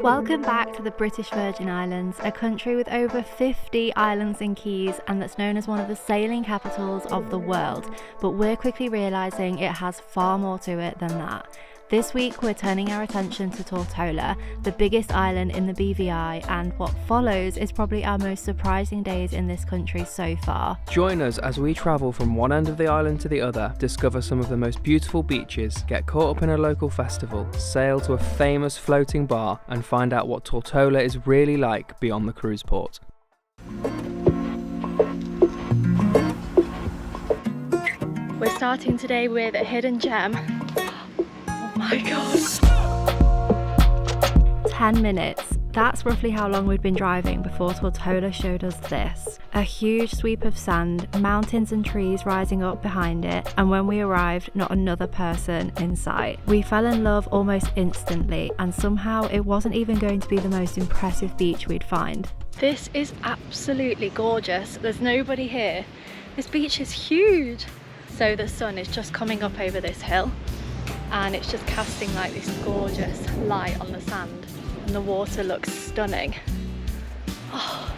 Welcome back to the British Virgin Islands, a country with over 50 islands and keys and that's known as one of the sailing capitals of the world, but we're quickly realising it has far more to it than that. This week we're turning our attention to Tortola, the biggest island in the BVI, and what follows is probably our most surprising days in this country so far. Join us as we travel from one end of the island to the other, discover some of the most beautiful beaches, get caught up in a local festival, sail to a famous floating bar, and find out what Tortola is really like beyond the cruise port. We're starting today with a hidden gem. Oh my god. 10 minutes. That's roughly how long we'd been driving before Tortola showed us this. A huge sweep of sand, mountains and trees rising up behind it, and when we arrived, not another person in sight. We fell in love almost instantly, and somehow it wasn't even going to be the most impressive beach we'd find. This is absolutely gorgeous. There's nobody here. This beach is huge. So the sun is just coming up over this hill, and it's just casting like this gorgeous light on the sand, and the water looks stunning. Oh.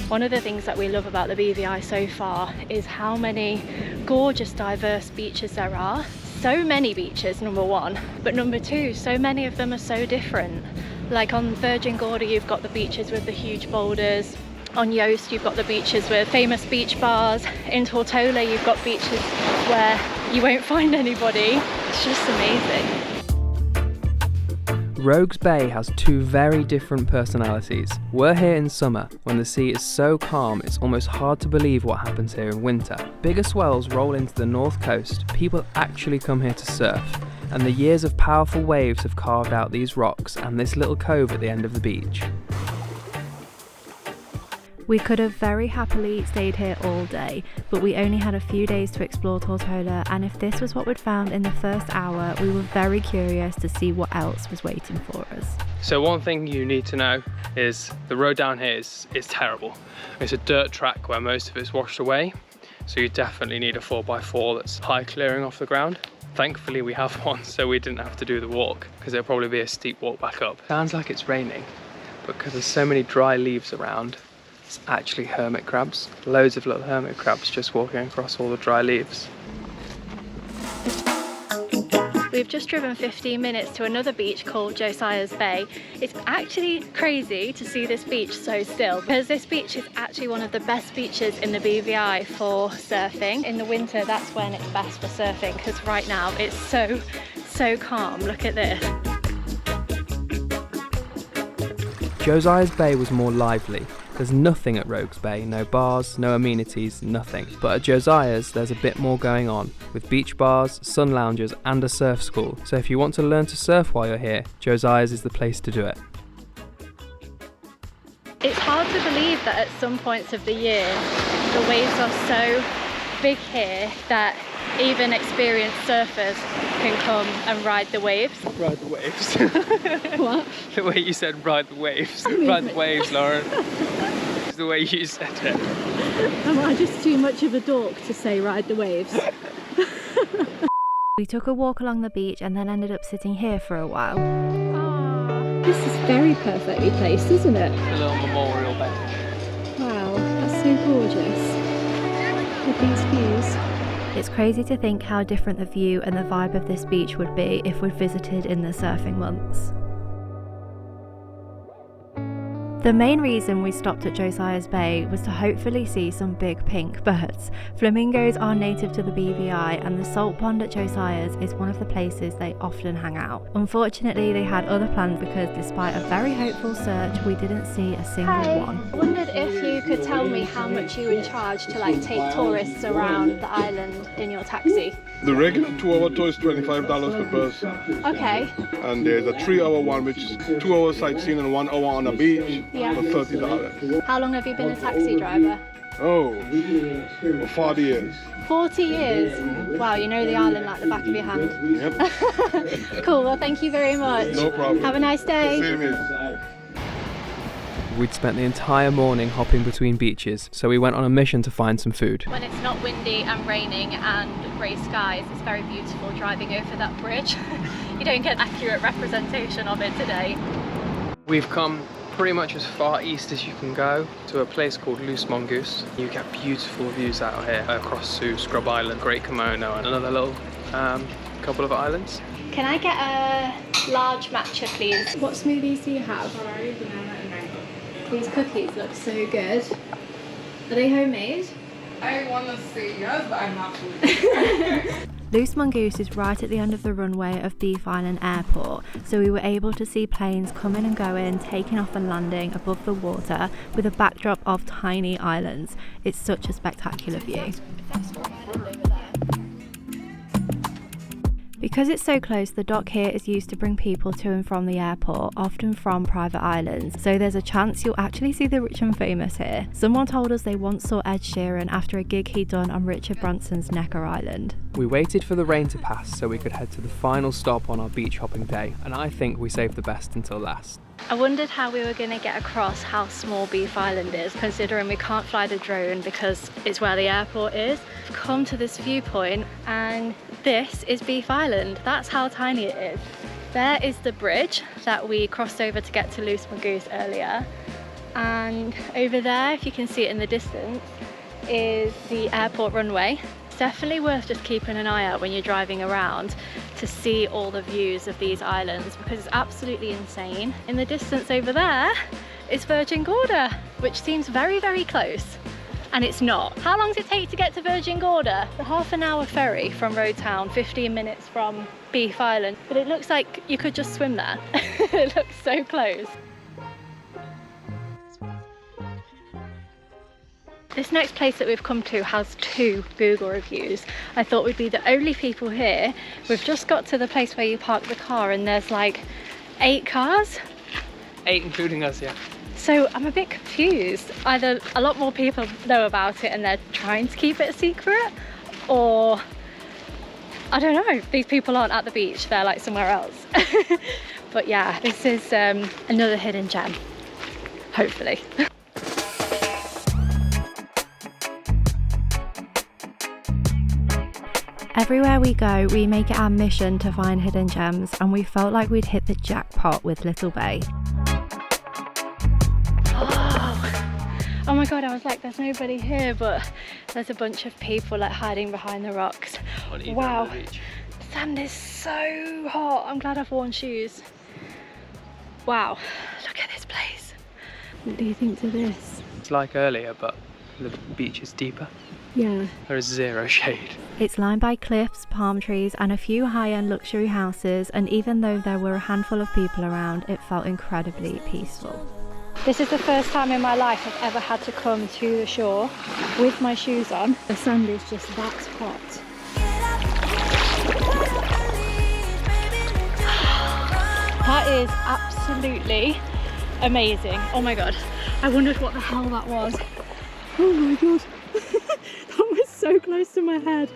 One of the things that we love about the BVI so far is how many gorgeous diverse beaches there are. So many beaches, number one, but number two, so many of them are so different. Like on Virgin Gorda you've got the beaches with the huge boulders, on Yoast you've got the beaches with famous beach bars, in Tortola you've got beaches where you won't find anybody. It's just amazing. Rogues Bay has two very different personalities. We're here in summer, when the sea is so calm it's almost hard to believe what happens here in winter. Bigger swells roll into the north coast, people actually come here to surf, and the years of powerful waves have carved out these rocks and this little cove at the end of the beach. We could have very happily stayed here all day, but we only had a few days to explore Tortola, and if this was what we'd found in the first hour, we were very curious to see what else was waiting for us. So one thing you need to know is the road down here is terrible. It's a dirt track where most of it's washed away, so you definitely need a 4x4 that's high clearing off the ground. Thankfully we have one, so we didn't have to do the walk, because it'll probably be a steep walk back up. Sounds like it's raining, but because there's so many dry leaves around, it's actually hermit crabs. Loads of little hermit crabs just walking across all the dry leaves. We've just driven 15 minutes to another beach called Josiah's Bay. It's actually crazy to see this beach so still, because this beach is actually one of the best beaches in the BVI for surfing. In the winter, that's when it's best for surfing, because right now it's so calm. Look at this. Josiah's Bay was more lively. There's nothing at Rogues Bay, no bars, no amenities, nothing. But at Josiah's there's a bit more going on, with beach bars, sun lounges and a surf school. So if you want to learn to surf while you're here, Josiah's is the place to do it. It's hard to believe that at some points of the year the waves are so big here that even experienced surfers can come and ride the waves. Ride the waves. What? The way you said ride the waves. Ride the waves, Lauren. It's the way you said it. Am I just too much of a dork to say ride the waves? We took a walk along the beach and then ended up sitting here for a while. Aww. This is very perfectly placed, isn't it? A little memorial bench. Wow, that's so gorgeous. With these views. It's crazy to think how different the view and the vibe of this beach would be if we'd visited in the surfing months. The main reason we stopped at Josiah's Bay was to hopefully see some big pink birds. Flamingos are native to the BVI, and the salt pond at Josiah's is one of the places they often hang out. Unfortunately, they had other plans because despite a very hopeful search, we didn't see a single one. I wondered if you could tell me how much you would charge to take tourists around the island in your taxi. The regular 2-hour tour is $25 per person. Okay. And there's a 3-hour one, which is 2 hours sightseeing and 1 hour on the beach for $30. How long have you been a taxi driver? Oh, for 40 years. 40 years? Wow, you know the island like the back of your hand. Yep. Cool, well thank you very much. No problem. Have a nice day. Same here. We'd spent the entire morning hopping between beaches, so we went on a mission to find some food. When it's not windy and raining and grey skies, it's very beautiful driving over that bridge. You don't get an accurate representation of it today. We've come pretty much as far east as you can go to a place called Smugglers. You get beautiful views out here across to Scrub Island, Great Kimono, and another little couple of islands. Can I get a large matcha, please? What smoothies do you have? Strawberry, banana, and mango. These cookies look so good. Are they homemade? I want to say yes, but I'm not sure. Loose Mongoose is right at the end of the runway of Beef Island Airport, so we were able to see planes coming and going, taking off and landing above the water with a backdrop of tiny islands. It's such a spectacular view. Because it's so close, the dock here is used to bring people to and from the airport, often from private islands, so there's a chance you'll actually see the rich and famous here. Someone told us they once saw Ed Sheeran after a gig he'd done on Richard Branson's Necker Island. We waited for the rain to pass so we could head to the final stop on our beach hopping day, and I think we saved the best until last. I wondered how we were going to get across how small Beef Island is, considering we can't fly the drone because it's where the airport is. We've come to this viewpoint and this is Beef Island. That's how tiny it is. There is the bridge that we crossed over to get to Loose Mongoose earlier. And over there, if you can see it in the distance, is the airport runway. It's definitely worth just keeping an eye out when you're driving around to see all the views of these islands because it's absolutely insane. In the distance over there is Virgin Gorda, which seems very, very close. And it's not. How long does it take to get to Virgin Gorda? The half-an-hour ferry from Road Town, 15 minutes from Beef Island. But it looks like you could just swim there. It looks so close. This next place that we've come to has 2 Google reviews. I thought we'd be the only people here. We've just got to the place where you park the car and there's like 8 cars. 8 including us, yeah. So I'm a bit confused. Either a lot more people know about it and they're trying to keep it a secret, or I don't know, these people aren't at the beach, they're like somewhere else. But yeah, this is another hidden gem, hopefully. Everywhere we go, we make it our mission to find hidden gems, and we felt like we'd hit the jackpot with Little Bay. Oh my god, I was like, there's nobody here, but there's a bunch of people like hiding behind the rocks. Wow, the sand is so hot. I'm glad I've worn shoes. Wow, look at this place. What do you think to this? It's like earlier, but the beach is deeper. Yeah. There is 0 shade. It's lined by cliffs, palm trees and a few high-end luxury houses, and even though there were a handful of people around, it felt incredibly peaceful. This is the first time in my life I've ever had to come to the shore with my shoes on. The sand is just that hot. That is absolutely amazing. Oh my god, I wondered what the hell that was. Oh my god. That was so close to my head.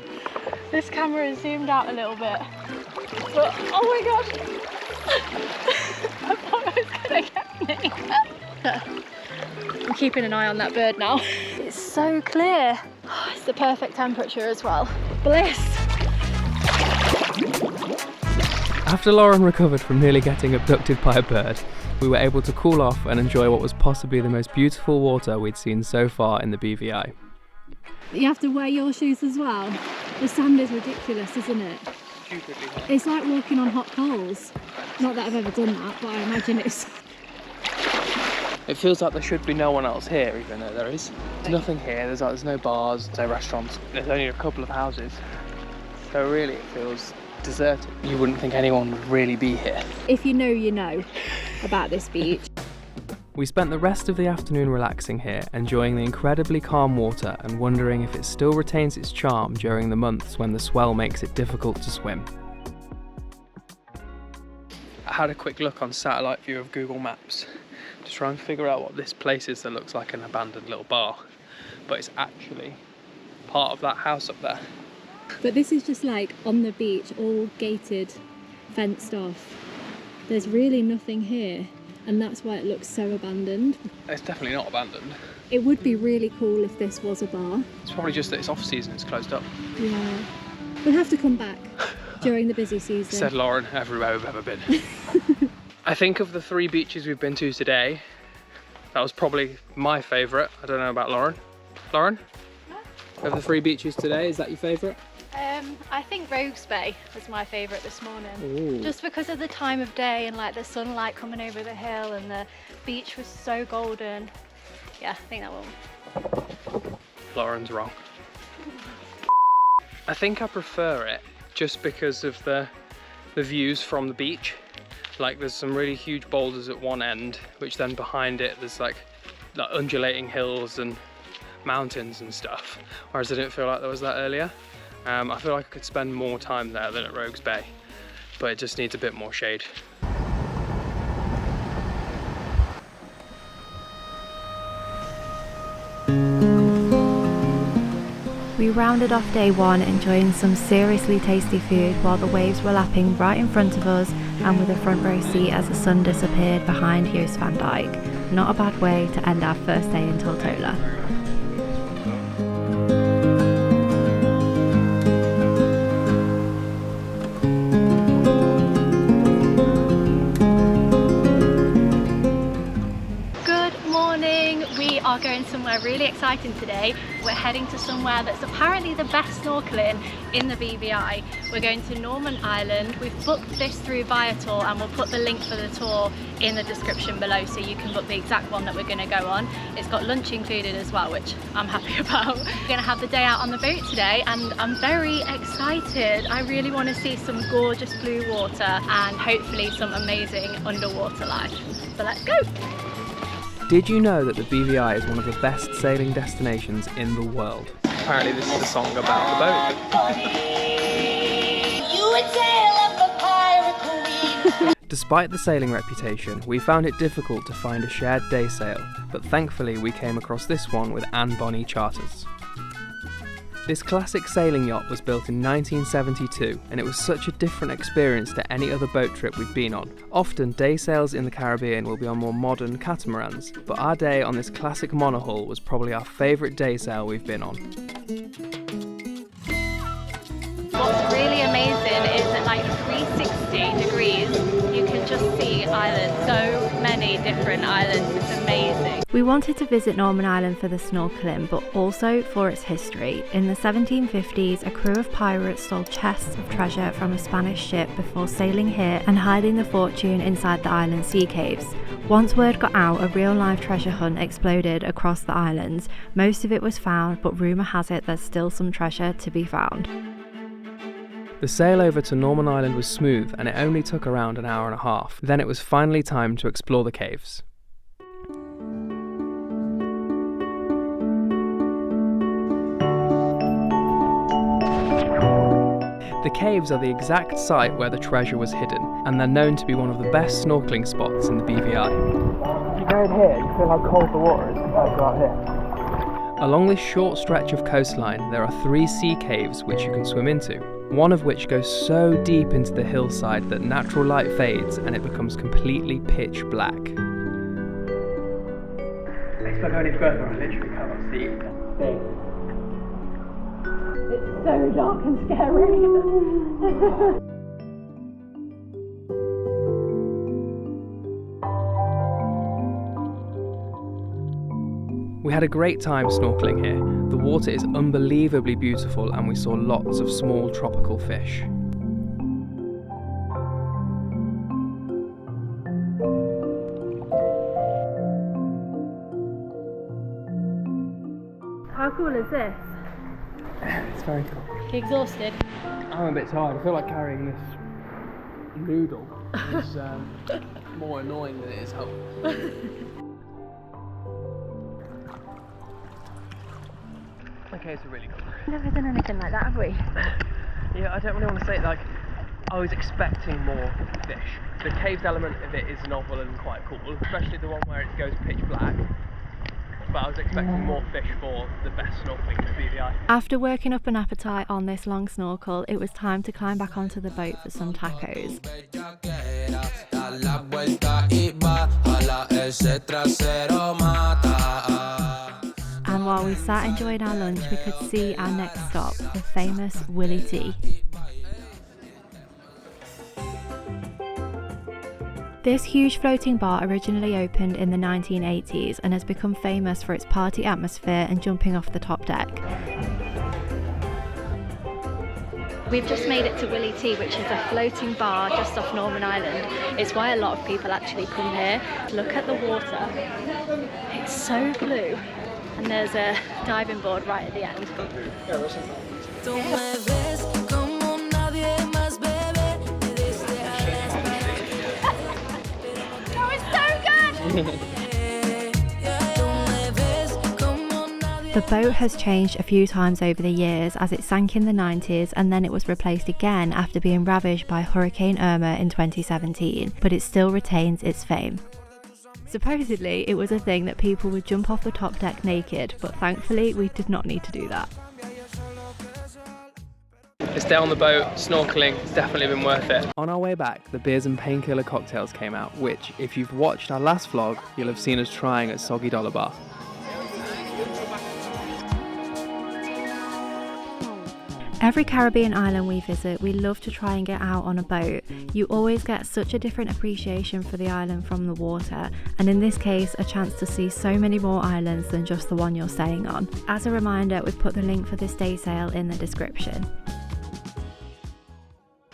This camera is zoomed out a little bit. But, oh my god! I thought it was gonna get me. I'm keeping an eye on that bird now. It's so clear. Oh, it's the perfect temperature as well. Bliss! After Lauren recovered from nearly getting abducted by a bird, we were able to cool off and enjoy what was possibly the most beautiful water we'd seen so far in the BVI. You have to wear your shoes as well. The sand is ridiculous, isn't it? Stupidly hot. It's like walking on hot coals. Not that I've ever done that, but I imagine it's... It feels like there should be no one else here, even though there is. There's nothing here, there's no bars, no restaurants. There's only a couple of houses. So really it feels deserted. You wouldn't think anyone would really be here. If you know, you know about this beach. We spent the rest of the afternoon relaxing here, enjoying the incredibly calm water and wondering if it still retains its charm during the months when the swell makes it difficult to swim. I had a quick look on satellite view of Google Maps to try and figure out what this place is that looks like an abandoned little bar, but it's actually part of that house up there. But this is just like on the beach, all gated, fenced off. There's really nothing here. And that's why it looks so abandoned. It's definitely not abandoned. It would be really cool if this was a bar. It's probably just that it's off season, it's closed up. Yeah. We'll have to come back during the busy season. Said Lauren, everywhere we've ever been. I think of the 3 beaches we've been to today, that was probably my favourite. I don't know about Lauren. Lauren? Of the 3 beaches today, is that your favourite? I think Rogues Bay was my favourite this morning. Ooh. Just because of the time of day and like the sunlight coming over the hill and the beach was so golden. Yeah, I think that one. Lauren's wrong. I think I prefer it just because of the views from the beach. Like there's some really huge boulders at one end, which then behind it there's like undulating hills and mountains and stuff. Whereas I didn't feel like there was that earlier. I feel like I could spend more time there than at Rogues Bay, but it just needs a bit more shade. We rounded off day 1 enjoying some seriously tasty food while the waves were lapping right in front of us and with a front row seat as the sun disappeared behind Joost van Dyke. Not a bad way to end our first day in Tortola. Are going somewhere really exciting today. We're heading to somewhere that's apparently the best snorkeling in the BVI. We're going to Norman Island. We've booked this through Ital and we'll put the link for the tour in the description below so you can book the exact one that we're going to go on. It's got lunch included as well, which I'm happy about. We're going to have the day out on the boat today and I'm very excited. I really want to see some gorgeous blue water and hopefully some amazing underwater life. So let's go! Did you know that the BVI is one of the best sailing destinations in the world? Apparently this is a song about the boat. Despite the sailing reputation, we found it difficult to find a shared day sail, but thankfully we came across this one with Anne Bonny Charters. This classic sailing yacht was built in 1972 and it was such a different experience to any other boat trip we've been on. Often day sails in the Caribbean will be on more modern catamarans, but our day on this classic monohull was probably our favourite day sail we've been on. What's really amazing is that like 360 degrees you can just see islands, so many different islands, it's amazing. We wanted to visit Norman Island for the snorkeling but also for its history. In the 1750s a crew of pirates stole chests of treasure from a Spanish ship before sailing here and hiding the fortune inside the island sea caves. Once word got out, a real live treasure hunt exploded across the islands. Most of it was found, but rumour has it there's still some treasure to be found. The sail over to Norman Island was smooth and it only took around an hour and a half. Then it was finally time to explore the caves. The caves are the exact site where the treasure was hidden, and they're known to be one of the best snorkeling spots in the BVI. If you go in here, you feel how cold the water is compared to out here. Along this short stretch of coastline, there are 3 sea caves which you can swim into, one of which goes so deep into the hillside that natural light fades and it becomes completely pitch black. If I go any further, I literally cannot see anything. It's so dark and scary. We had a great time snorkeling here. The water is unbelievably beautiful and we saw lots of small tropical fish. How cool is this? It's very cool. You exhausted? I'm a bit tired. I feel like carrying this noodle is more annoying than it is helpful. Okay, it's really cool. Never done anything like that, have we? Yeah, I don't really want to say it, like, I was expecting more fish. The caves element of it is novel and quite cool, especially the one where it goes pitch black. But I was expecting more fish for the best snorkeling in the BVI. After working up an appetite on this long snorkel, it was time to climb back onto the boat for some tacos. And while we sat enjoying our lunch, we could see our next stop, the famous Willy T. This huge floating bar originally opened in the 1980s and has become famous for its party atmosphere and jumping off the top deck. We've just made it to Willy T, which is a floating bar just off Norman Island. It's why a lot of people actually come here. Look at the water. It's so blue. And there's a diving board right at the end. The boat has changed a few times over the years, as it sank in the 90s and then it was replaced again after being ravaged by Hurricane Irma in 2017, but it still retains its fame. Supposedly, it was a thing that people would jump off the top deck naked, but thankfully we did not need to do that. This day on the boat, snorkeling, it's definitely been worth it. On our way back, the beers and painkiller cocktails came out, which, if you've watched our last vlog, you'll have seen us trying at Soggy Dollar Bar. Every Caribbean island we visit, we love to try and get out on a boat. You always get such a different appreciation for the island from the water, and in this case, a chance to see so many more islands than just the one you're staying on. As a reminder, we've put the link for this day sail in the description.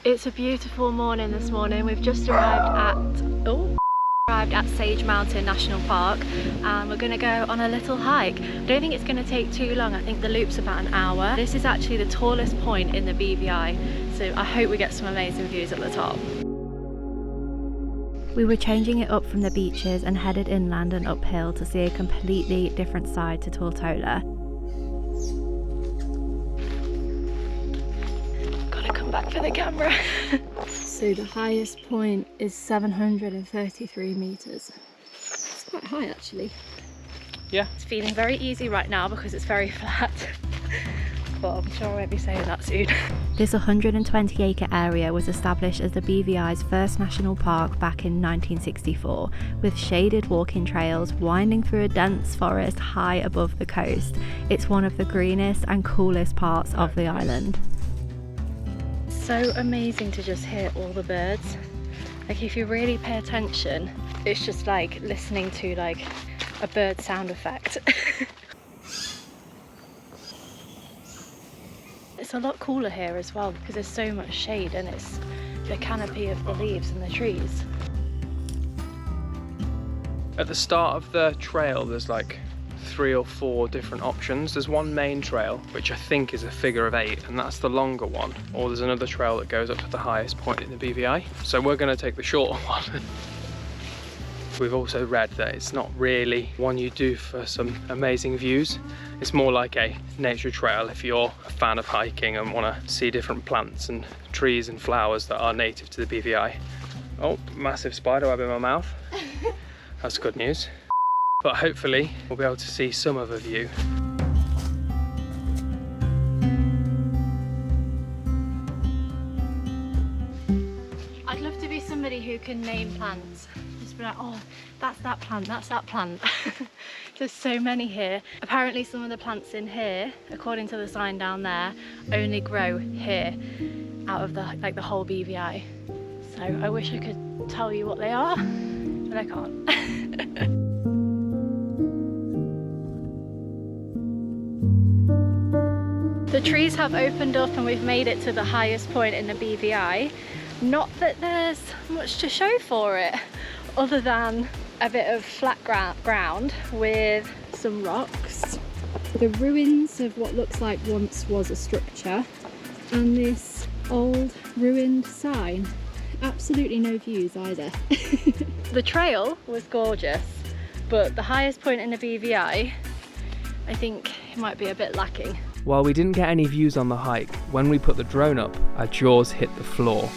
It's a beautiful morning this morning. We've just arrived at Sage Mountain National Park and we're going to go on a little hike. I don't think it's going to take too long. I think the loop's about an hour. This is actually the tallest point in the BVI, so I hope we get some amazing views at the top. We were changing it up from the beaches and headed inland and uphill to see a completely different side to Tortola. Gotta come back for the camera. So the highest point is 733 metres. It's quite high actually. Yeah. It's feeling very easy right now because it's very flat. But I'm sure I won't be saying that soon. This 120 acre area was established as the BVI's first national park back in 1964, with shaded walking trails winding through a dense forest high above the coast. It's one of the greenest and coolest parts of the island. So amazing to just hear all the birds. Like if you really pay attention, it's just like listening to like a bird sound effect. It's a lot cooler here as well because there's so much shade and it's the canopy of the leaves and the trees. At the start of the trail, there's like 3 or 4 different options. There's one main trail, which I think is a figure of 8, and that's the longer one. Or there's another trail that goes up to the highest point in the BVI. So we're going to take the shorter one. We've also read that it's not really one you do for some amazing views. It's more like a nature trail if you're a fan of hiking and want to see different plants and trees and flowers that are native to the BVI. Oh, massive spider web in my mouth. That's good news. But hopefully we'll be able to see some of a view. I'd love to be somebody who can name plants. Just be like, oh, that's that plant, that's that plant. There's so many here. Apparently some of the plants in here, according to the sign down there, only grow here out of the whole BVI. So I wish I could tell you what they are, but I can't. The trees have opened up and we've made it to the highest point in the BVI. Not that there's much to show for it, other than a bit of flat ground with some rocks, the ruins of what looks like once was a structure, and this old ruined sign. Absolutely no views either. The trail was gorgeous, but the highest point in the BVI, I think it might be a bit lacking. While we didn't get any views on the hike, when we put the drone up, our jaws hit the floor.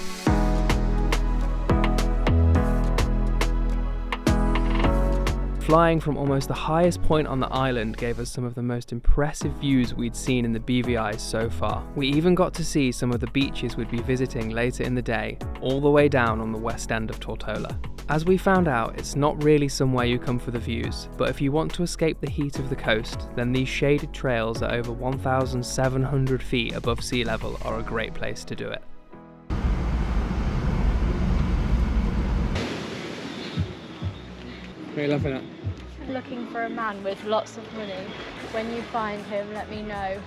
Flying from almost the highest point on the island gave us some of the most impressive views we'd seen in the BVI so far. We even got to see some of the beaches we'd be visiting later in the day, all the way down on the west end of Tortola. As we found out, it's not really somewhere you come for the views, but if you want to escape the heat of the coast, then these shaded trails at over 1,700 feet above sea level are a great place to do it. are you laughing at? Looking for a man with lots of money. When you find him, let me know.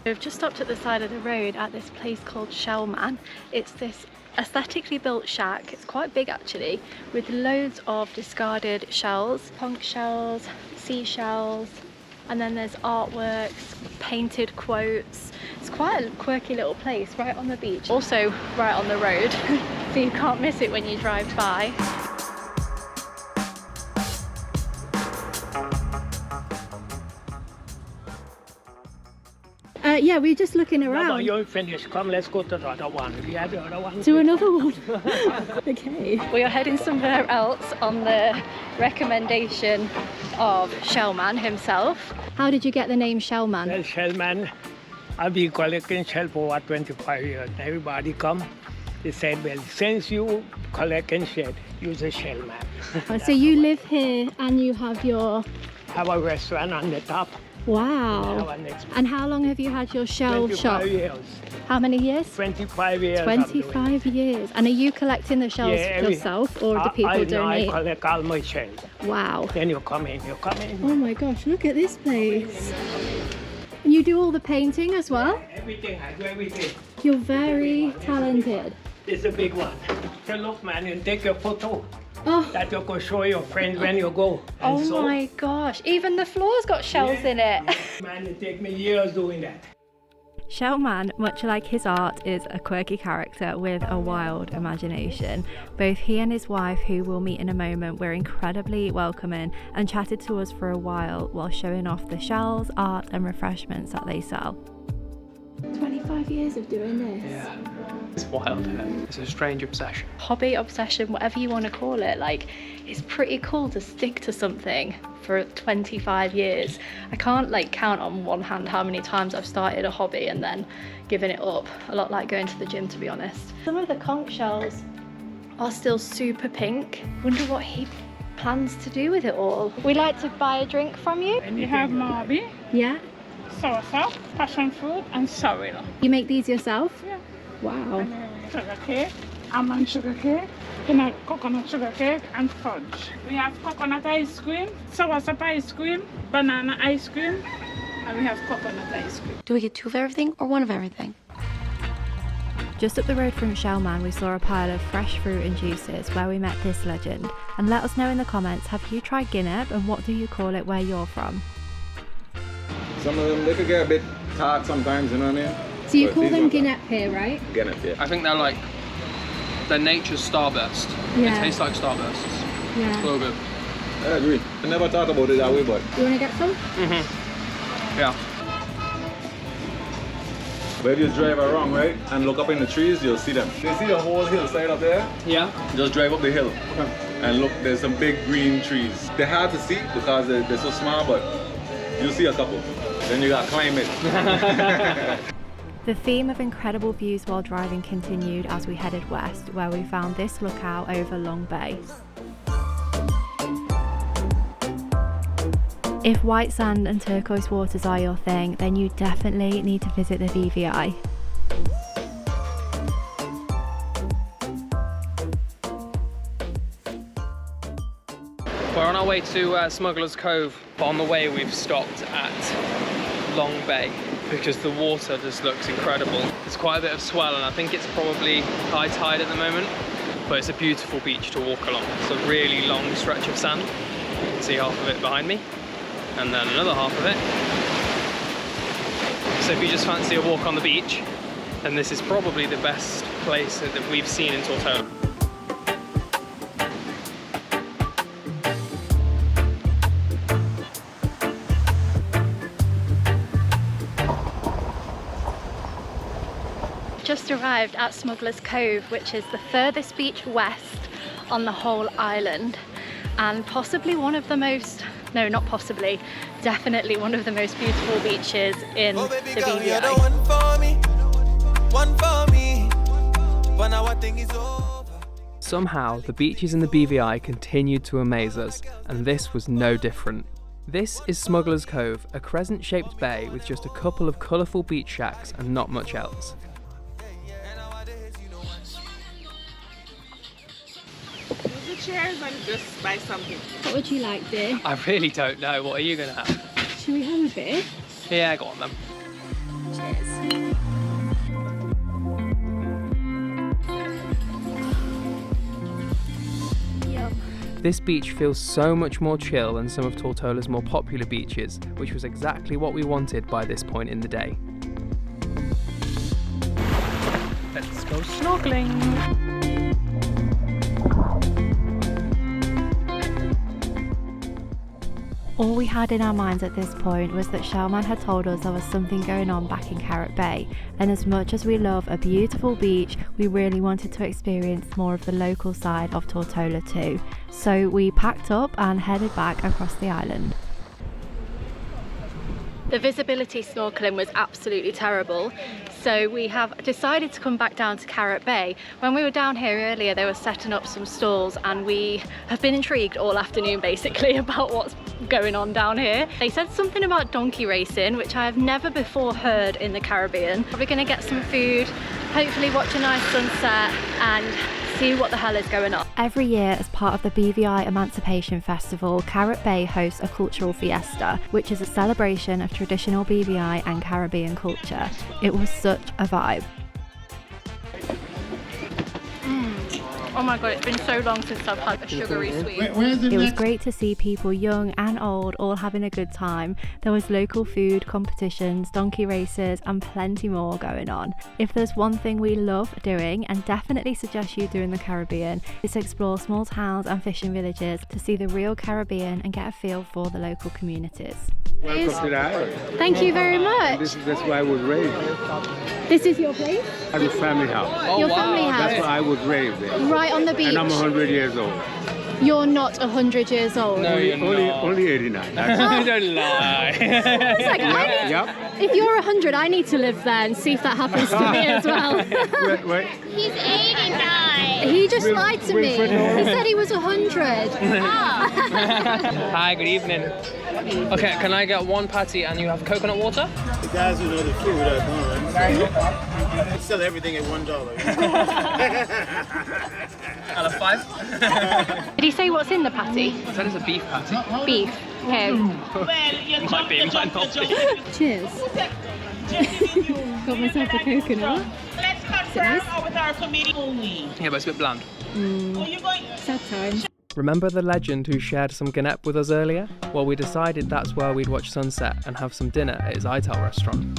We've just stopped at the side of the road at this place called Shellman. It's this aesthetically built shack. It's quite big actually, with loads of discarded shells, conch shells, seashells, and then there's artworks, painted quotes. It's quite a quirky little place right on the beach, also right on the road, so you can't miss it when you drive by. Yeah, we're just looking around. No, you're finished. Come, let's go to the other one. We have the other one. To another one. Okay. We are heading somewhere else on the recommendation of Shellman himself. How did you get the name Shellman? Well, Shellman, I've been collecting shell for over 25 years. Everybody come, they said, well, since you collecting shell, use a Shellman. So you live here and you have your... Have a restaurant on the top. Wow. And how long have you had your shell shop? 25 years. How many years? 25 years. 25 years. And are you collecting the shells yourself, or do people donate? I collect all my shells. Wow. Then you come in. Oh my gosh, look at this place. And you do all the painting as well? Yeah, everything, I do everything. You're very talented. It's a big one. So look, man, and take a photo. Oh. That you can show your friends when you go. And Oh my gosh, even the floor's got shells in it. Man, it take me years doing that. Shellman, much like his art, is a quirky character with a wild imagination. Both he and his wife, who we'll meet in a moment, were incredibly welcoming and chatted to us for a while showing off the shells, art and refreshments that they sell. 25 years of doing this. Yeah. It's wild, isn't it? It's a strange obsession. Hobby, obsession, whatever you want to call it. Like, it's pretty cool to stick to something for 25 years. I can't count on one hand how many times I've started a hobby and then given it up. A lot like going to the gym, to be honest. Some of the conch shells are still super pink. Wonder what he plans to do with it all. We'd like to buy a drink from you. We have Marby, Yeah? soursop, passion fruit, and sorrel. You make these yourself? Yeah. Wow. Sugar cake, almond sugar cake, coconut sugar cake, and fudge. We have coconut ice cream, soursop ice cream, banana ice cream, and we have coconut ice cream. Do we get two of everything or one of everything? Just up the road from Shellman, we saw a pile of fresh fruit and juices where we met this legend. And let us know in the comments, have you tried Guinness and what do you call it where you're from? Some of them, they could get a bit tart sometimes, you know what I mean? So you But call these them ones are- Guinness here, right? Guinness, yeah. I think they're nature's Starburst. Yeah. It tastes like Starbursts. Yeah. So good. I agree. I never thought about it that way, but You want to get some? Yeah. but if you drive around, right, and look up in the trees, you'll see them. You see the whole hillside up there? Yeah. Just drive up the hill and look, there's some big green trees. They're hard to see because they're so small, but you'll see a couple. Then you gotta climb it. The theme of incredible views while driving continued as we headed west, where we found this lookout over Long Bay. If white sand and turquoise waters are your thing, then you definitely need to visit the BVI. We're on our way to Smugglers Cove, but on the way we've stopped at Long Bay because the water just looks incredible. There's quite a bit of swell and I think it's probably high tide at the moment, but it's a beautiful beach to walk along. It's a really long stretch of sand. You can see half of it behind me and then another half of it. So if you just fancy a walk on the beach, then this is probably the best place that we've seen in Tortola. Just arrived at Smugglers Cove, which is the furthest beach west on the whole island, and possibly one of the most, no, not possibly, definitely one of the most beautiful beaches in the BVI. Somehow, the beaches in the BVI continued to amaze us, and this was no different. This is Smugglers Cove, a crescent-shaped bay with just a couple of colourful beach shacks and not much else. chairs and just buy something. What would you like, dear? I really don't know. What are you going to have? Should we have a bit? Yeah, go on then. Cheers. This beach feels so much more chill than some of Tortola's more popular beaches, which was exactly what we wanted by this point in the day. Let's go snorkeling! All we had in our minds at this point was that Shellman had told us there was something going on back in Carrot Bay, and as much as we love a beautiful beach, we really wanted to experience more of the local side of Tortola too. So we packed up and headed back across the island. The visibility snorkeling was absolutely terrible, so we have decided to come back down to Carrot Bay. When we were down here earlier, they were setting up some stalls, and we have been intrigued all afternoon basically about what's going on down here. They said something about donkey racing, which I have never before heard in the Caribbean. We're gonna get some food, hopefully watch a nice sunset and see what the hell is going on. Every year, as part of the BVI Emancipation Festival, Carrot Bay hosts a cultural fiesta, which is a celebration of traditional BVI and Caribbean culture. It was such a vibe. Oh my god, it's been so long since I've had a sugary sweet. It was great to see people young and old all having a good time. There was local food, competitions, donkey races and plenty more going on. If there's one thing we love doing, and definitely suggest you do in the Caribbean, is explore small towns and fishing villages to see the real Caribbean and get a feel for the local communities. Welcome to the island. Thank you very much. That's where I was raised. This is your place? At the family house. Your family house? That's where I was raised there. Right on the beach? And I'm 100 years old. You're not 100 years old? No, you're not. Only 89. Don't lie. It's like, if you're 100, I need to live there and see if that happens to me as well. Wait. He's 89. He just lied to me. He said he was 100. Hi, good evening. Okay, can I get one patty and you have coconut water? The guys who know the food are going. They sell everything at $1. Out of 5? Did he say what's in the patty? I said it's a beef patty. Beef. Okay. Might be, might not be. Cheers. Got myself a coconut. Let's confirm with our committee only. Yeah, but it's a bit bland. Sad times. Remember the legend who shared some ganep with us earlier? Well, we decided that's where we'd watch sunset and have some dinner at his Ital restaurant.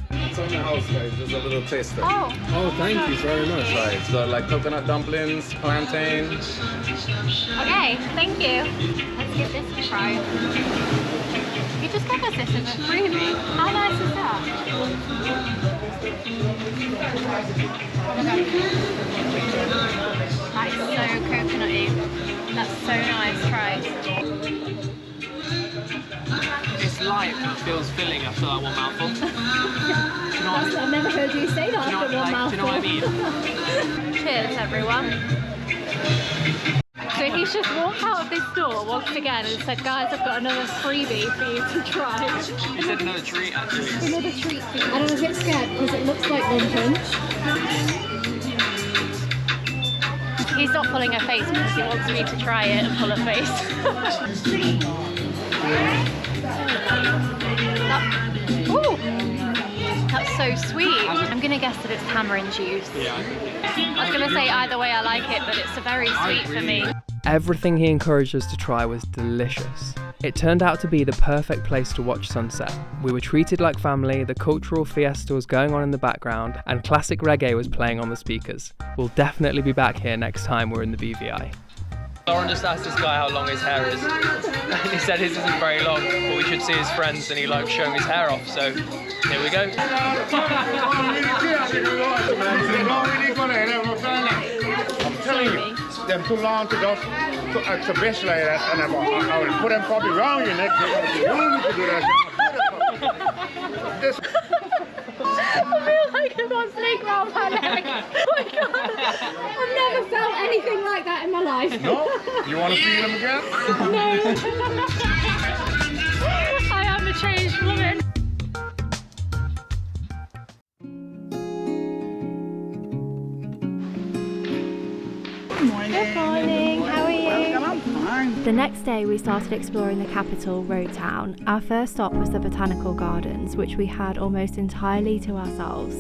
It's on the house, guys. Just a little taster. Oh, thank you very much. Right, so like coconut dumplings, plantain. Okay, thank you. Let's give this a try. You just gave us this as a freebie. How nice is that? That is so coconutty. That's so nice. Try. It's light and feels filling after that one mouthful. Do you know what I mean? I've never heard you say that after one mouthful. Do you know what I mean? Cheers, everyone. So he's just walked out of this door once again and said, guys, I've got another freebie for you to try. He said another treat, actually. Another treat for you. I don't get scared because it looks like one punch. He's not pulling a face because he wants me to try it and pull a face. That's so sweet. I'm gonna guess that it's tamarind juice. Yeah. I was gonna say either way I like it, but it's a very sweet for me. Everything he encouraged us to try was delicious. It turned out to be the perfect place to watch sunset. We were treated like family, the cultural fiesta was going on in the background, and classic reggae was playing on the speakers. We'll definitely be back here next time we're in the BVI. Lauren just asked this guy how long his hair is, and he said his isn't very long, but we should see his friends, and he likes showing his hair off, so here we go. I'm telling you, them too long to just to best like that, and I will put them probably around your neck. You need to do that. I feel like I've got a snake around my neck. Oh my god. I've never felt anything like that in my life. No? You want to feel them again? No. I am a changed woman. Good morning. Good morning, how are you? Welcome, I'm fine. The next day we started exploring the capital, Road Town. Our first stop was the Botanical Gardens, which we had almost entirely to ourselves.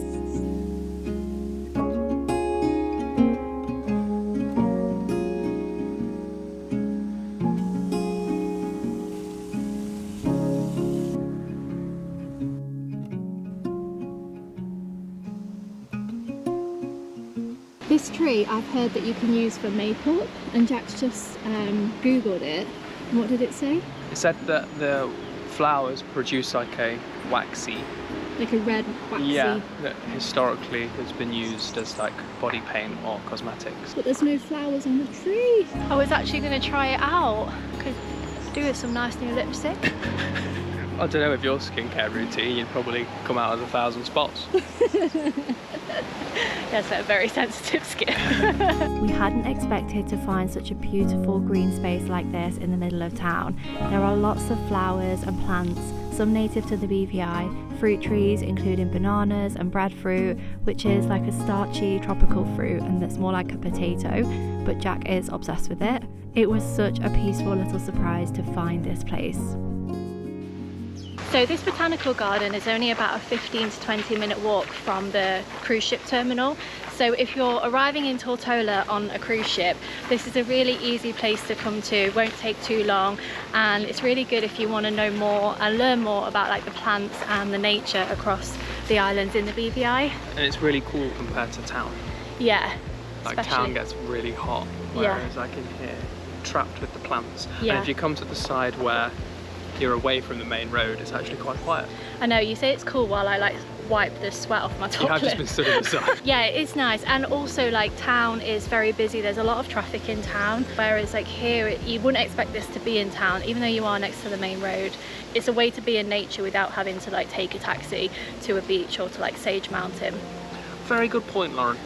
This tree I've heard that you can use for makeup, and Jack's just googled it. And what did it say? It said that the flowers produce like a waxy, Like a red waxy. yeah, that historically has been used as like body paint or cosmetics. But there's no flowers on the tree. I was actually going to try it out. Could do with some nice new lipstick. I don't know, with your skincare routine, you'd probably come out with 1,000 spots. Yes, I have very sensitive skin. We hadn't expected to find such a beautiful green space like this in the middle of town. There are lots of flowers and plants, some native to the BVI, fruit trees including bananas and breadfruit, which is like a starchy tropical fruit and that's more like a potato, but Jack is obsessed with it. It was such a peaceful little surprise to find this place. So this botanical garden is only about a 15 to 20 minute walk from the cruise ship terminal. So if you're arriving in Tortola on a cruise ship, this is a really easy place to come to. It won't take too long, and it's really good if you want to know more and learn more about like the plants and the nature across the islands in the BVI. And it's really cool compared to town. Yeah. Like especially. town gets really hot, whereas like in here, trapped with the plants. Yeah. And if you come to the side where you're away from the main road, it's actually quite quiet. I know, you say it's cool while I like wipe the sweat off my top You have just lip. been stood at the side. Yeah, it's nice, and also like town is very busy. There's a lot of traffic in town, whereas like here you wouldn't expect this to be in town, even though you are next to the main road. It's a way to be in nature without having to like take a taxi to a beach or to like Sage Mountain. Very good point, Lauren.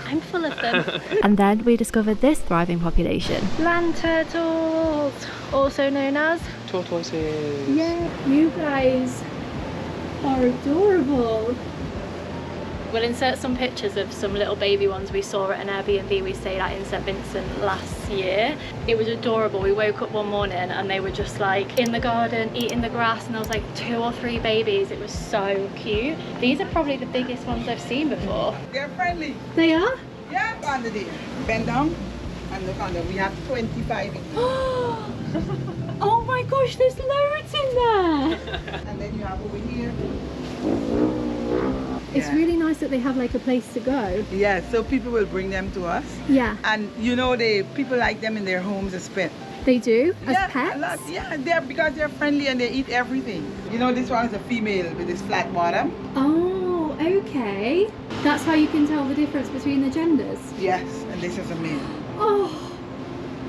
I'm full of them. And then we discovered this thriving population. Land turtles, also known as tortoises. Yeah, you guys are adorable. We'll insert some pictures of some little baby ones we saw at an Airbnb we stayed at in St Vincent last year. It was adorable. We woke up one morning and they were just like in the garden eating the grass, and there was like 2 or 3 babies. It was so cute. These are probably the biggest ones I've seen before. They're friendly. They are? Yeah, under there. Bend down and look under. We have 25 in here. Oh my gosh, there's loads in there. And then you have over here. It's really nice that they have like a place to go. Yeah, so people will bring them to us. Yeah. And you know, people like them in their homes as pets. They do? As Yeah, pets? a lot. Yeah, because they're friendly and they eat everything. You know, this one is a female with this flat bottom. Oh, okay. That's how you can tell the difference between the genders? Yes, and this is a male. Oh,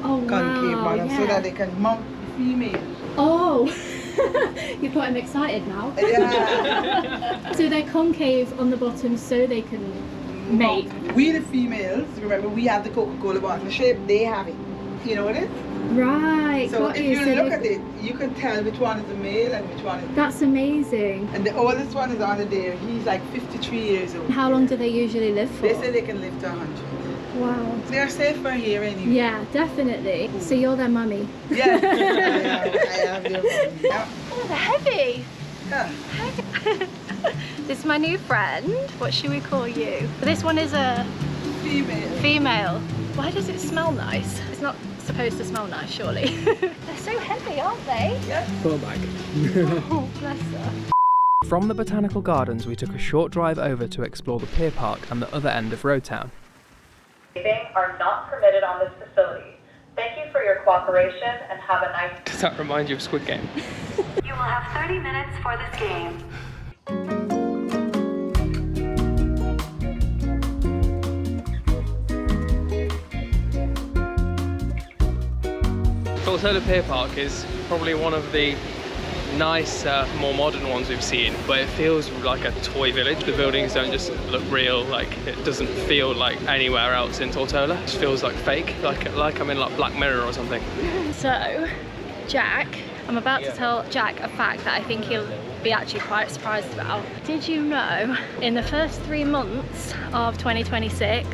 Concave wow, bottom, yeah. so that they can mount the female. Oh, you've got him excited now. Yeah. So they're concave on the bottom so they can mate. We the females, remember we have the Coca-Cola bottle shape, they have it. You know what it is? Right, So got if you. you So look they- at it, you can tell which one is the male and which one is... That's amazing. And the oldest one is under there. He's like 53 years old. How long do they usually live for? They say they can live to 100. Wow. They're safer here anyway. Yeah, definitely. So you're their mummy. Yeah, I have their mummy. Yeah. Oh, they're heavy. Yeah. This is my new friend. What should we call you? This one is a Female. female. Why does it smell nice? It's not supposed to smell nice, surely. They're so heavy, aren't they? Yeah. Full bag. Oh, bless her. From the Botanical Gardens, we took a short drive over to explore the pier park and the other end of Road Town. Are not permitted on this facility. Thank you for your cooperation and have a nice... Does that remind you of Squid Game? You will have 30 minutes for this game. Tortola Pier Park is probably one of the nicer, more modern ones we've seen, but it feels like a toy village. The buildings don't just look real, like it doesn't feel like anywhere else in Tortola. It just feels like fake, like I'm in like Black Mirror or something. So, Jack, I'm about to tell Jack a fact that I think he'll be actually quite surprised about. Did you know in the first 3 months of 2026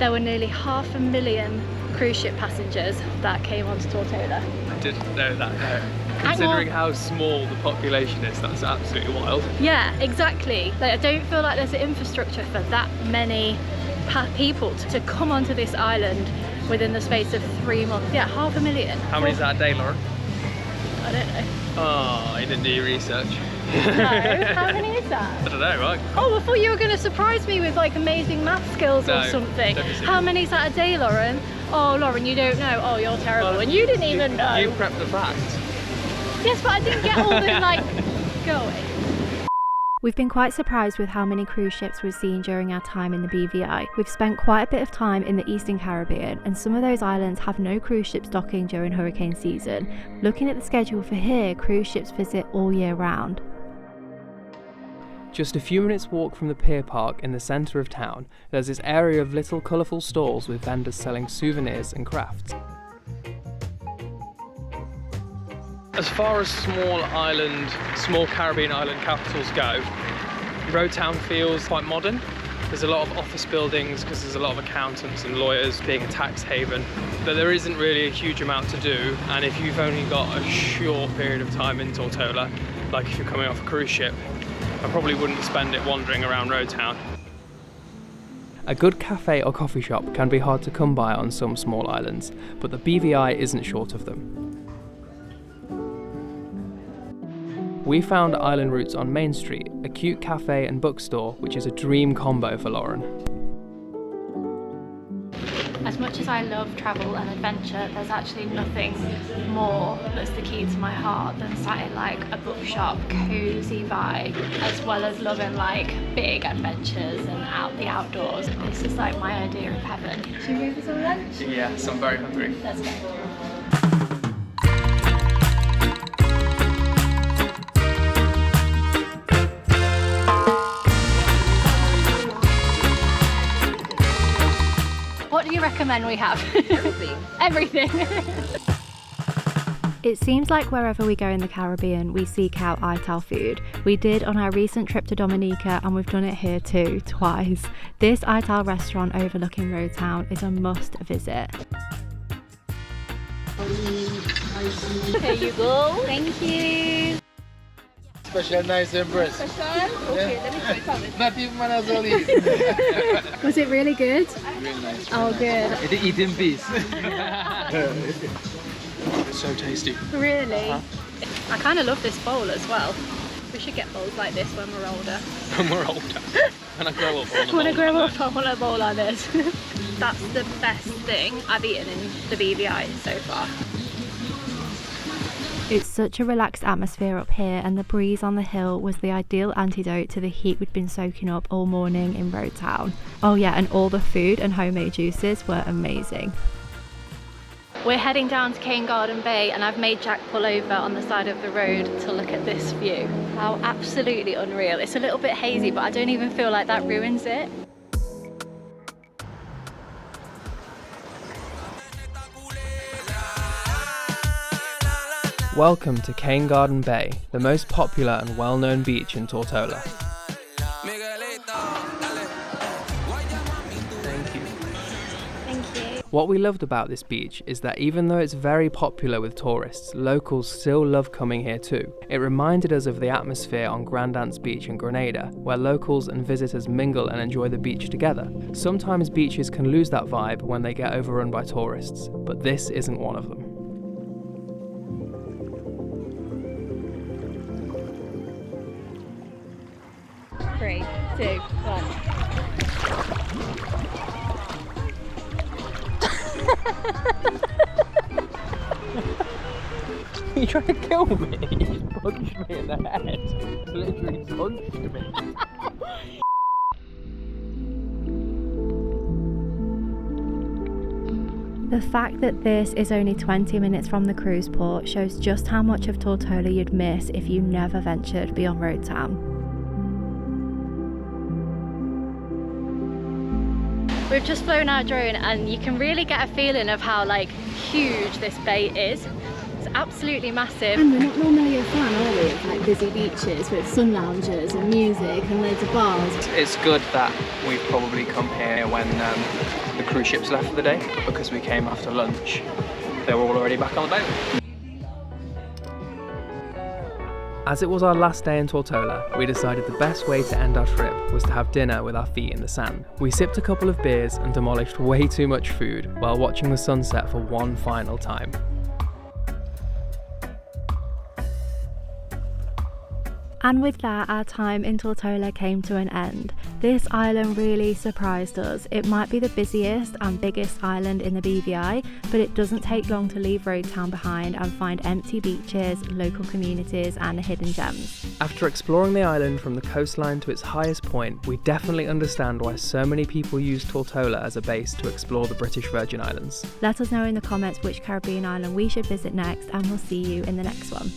there were nearly 500,000 cruise ship passengers that came onto Tortola. I didn't know that, no. Considering how small the population is, that's absolutely wild. Yeah, exactly. Like, I don't feel like there's an infrastructure for that many people to come onto this island within the space of 3 months. Yeah, 500,000. How many is that a day, Lauren? I don't know. Oh, you didn't do your research. No, how many is that? I don't know, right? Oh, I thought you were going to surprise me with like amazing math skills or something. How many is that a day, Lauren? Oh, Lauren, you don't know. Oh, you're terrible. Well, and you didn't even know. You prepped the facts. Yes, but I didn't get all the like, go away. We've been quite surprised with how many cruise ships we've seen during our time in the BVI. We've spent quite a bit of time in the Eastern Caribbean, and some of those islands have no cruise ships docking during hurricane season. Looking at the schedule for here, cruise ships visit all year round. Just a few minutes walk from the pier park in the centre of town, there's this area of little colourful stalls with vendors selling souvenirs and crafts. As far as small Caribbean island capitals go, Road Town feels quite modern. There's a lot of office buildings because there's a lot of accountants and lawyers, being a tax haven. But there isn't really a huge amount to do, and if you've only got a short period of time in Tortola, like if you're coming off a cruise ship, I probably wouldn't spend it wandering around Road Town. A good cafe or coffee shop can be hard to come by on some small islands, but the BVI isn't short of them. We found Island Roots on Main Street, a cute cafe and bookstore, which is a dream combo for Lauren. As much as I love travel and adventure, there's actually nothing more that's the key to my heart than sat in like a bookshop, cozy vibe, as well as loving like big adventures and the outdoors. This is like my idea of heaven. Should we go for some lunch? Yes, I'm very hungry. Let's go. What do you recommend we have? Everything. Everything. It seems like wherever we go in the Caribbean, we seek out Ital food. We did on our recent trip to Dominica, and we've done it here too, twice. This Ital restaurant overlooking Road Town is a must visit. Here you go. Thank you. Special nice and breast. Special? Okay, let me try some. Not even man as well eat. Was it really good? Really nice. Oh, good. It eat in peace. It's so tasty. Really? I kind of love this bowl as well. We should get bowls like this when we're older. When we're older. When I grow up, when I grow up, I want a bowl like this. That's the best thing I've eaten in the BVI so far. It's such a relaxed atmosphere up here, and the breeze on the hill was the ideal antidote to the heat we'd been soaking up all morning in Road Town. Oh yeah, and all the food and homemade juices were amazing. We're heading down to Cane Garden Bay, and I've made Jack pull over on the side of the road to look at this view. How absolutely unreal. It's a little bit hazy, but I don't even feel like that ruins it. Welcome to Cane Garden Bay, the most popular and well-known beach in Tortola. Thank you. Thank you. What we loved about this beach is that even though it's very popular with tourists, locals still love coming here too. It reminded us of the atmosphere on Grandance Beach in Grenada, where locals and visitors mingle and enjoy the beach together. Sometimes beaches can lose that vibe when they get overrun by tourists, but this isn't one of them. Three, two, one. You trying to kill me? You punched me in the head. Literally punched me. The fact that this is only 20 minutes from the cruise port shows just how much of Tortola you'd miss if you never ventured beyond Road Town. We've just flown our drone, and you can really get a feeling of how like huge this bay is. It's absolutely massive. And we're not normally a fan, are we, of like busy beaches with sun loungers and music and loads of bars. It's good that we've probably come here when the cruise ships left for the day, because we came after lunch. They were all already back on the boat. As it was our last day in Tortola, we decided the best way to end our trip was to have dinner with our feet in the sand. We sipped a couple of beers and demolished way too much food while watching the sunset for one final time. And with that, our time in Tortola came to an end. This island really surprised us. It might be the busiest and biggest island in the BVI, but it doesn't take long to leave Road Town behind and find empty beaches, local communities and hidden gems. After exploring the island from the coastline to its highest point, we definitely understand why so many people use Tortola as a base to explore the British Virgin Islands. Let us know in the comments which Caribbean island we should visit next, and we'll see you in the next one.